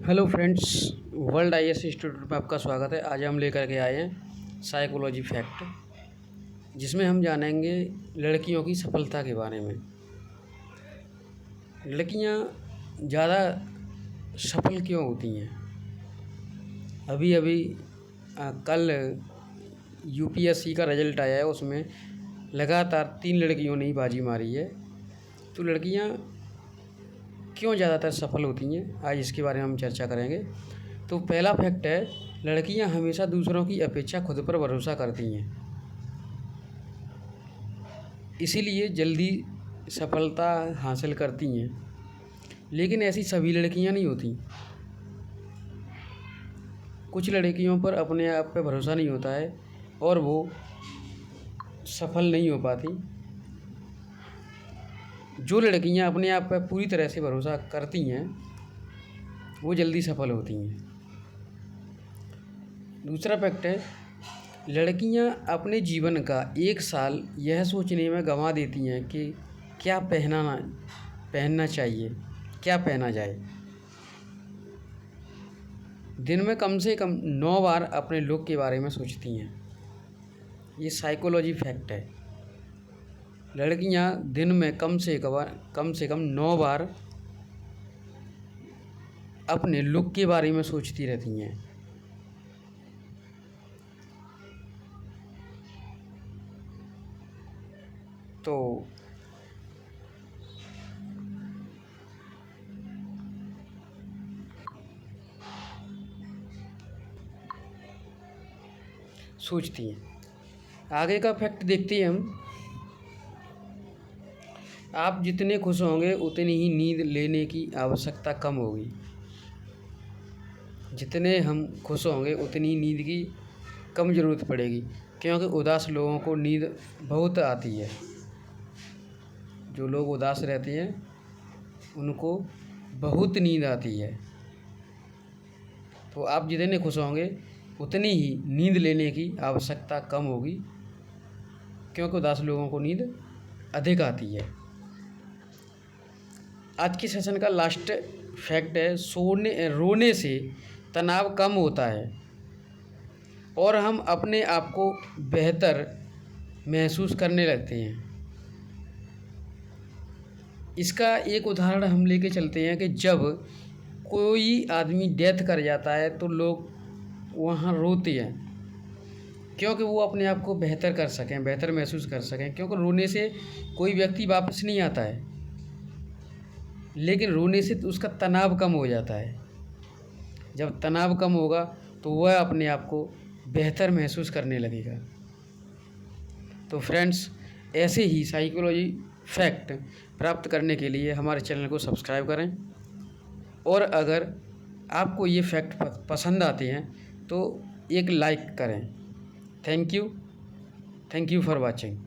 Hello friends, world IAS institute में आपका स्वागत है। आज हम लेकर के आए हैं साइकोलॉजी फैक्ट, जिसमें हम जानेंगे लड़कियों की सफलता के बारे में। लड़कियां ज़्यादा सफल क्यों होती हैं? अभी अभी कल यूपीएससी का रिजल्ट आया है, उसमें लगातार 3 लड़कियों ने ही बाजी मारी है। तो लड़कियां क्यों ज़्यादातर सफल होती हैं, आज इसके बारे में हम चर्चा करेंगे। तो पहला फैक्ट है, लड़कियां हमेशा दूसरों की अपेक्षा खुद पर भरोसा करती हैं, इसीलिए जल्दी सफलता हासिल करती हैं। लेकिन ऐसी सभी लड़कियां नहीं होती। कुछ लड़कियों पर अपने आप पे भरोसा नहीं होता है और वो सफल नहीं हो पाती। जो लड़कियां अपने आप पर पूरी तरह से भरोसा करती हैं वो जल्दी सफल होती हैं। दूसरा फैक्ट है, लड़कियां अपने जीवन का 1 साल यह सोचने में गंवा देती हैं कि क्या पहनना चाहिए, क्या पहना जाए। दिन में कम से कम 9 बार अपने लुक के बारे में सोचती हैं। ये साइकोलॉजी फैक्ट है। लड़कियां दिन में कम से कम 9 बार अपने लुक के बारे में सोचती रहती हैं। तो सोचती हैं। आगे का फैक्ट देखते हैं हम। आप जितने खुश होंगे उतनी ही नींद लेने की आवश्यकता कम होगी। जितने हम खुश होंगे उतनी नींद की कम ज़रूरत पड़ेगी, क्योंकि उदास लोगों को नींद बहुत आती है। जो लोग उदास रहते हैं उनको बहुत नींद आती है। तो आप जितने खुश होंगे उतनी ही नींद लेने की आवश्यकता कम होगी, क्योंकि उदास लोगों को नींद अधिक आती है। आज के सेशन का लास्ट फैक्ट है, रोने से तनाव कम होता है और हम अपने आप को बेहतर महसूस करने लगते हैं। इसका एक उदाहरण हम लेके चलते हैं कि जब कोई आदमी डेथ कर जाता है तो लोग वहाँ रोते हैं, क्योंकि वो अपने आप को बेहतर कर सकें, बेहतर महसूस कर सकें। क्योंकि रोने से कोई व्यक्ति वापस नहीं आता है, लेकिन रोने से उसका तनाव कम हो जाता है। जब तनाव कम होगा तो वह अपने आप को बेहतर महसूस करने लगेगा। तो फ्रेंड्स, ऐसे ही साइकोलॉजी फैक्ट प्राप्त करने के लिए हमारे चैनल को सब्सक्राइब करें, और अगर आपको ये फैक्ट पसंद आते हैं तो एक लाइक करें। Thank you for watching.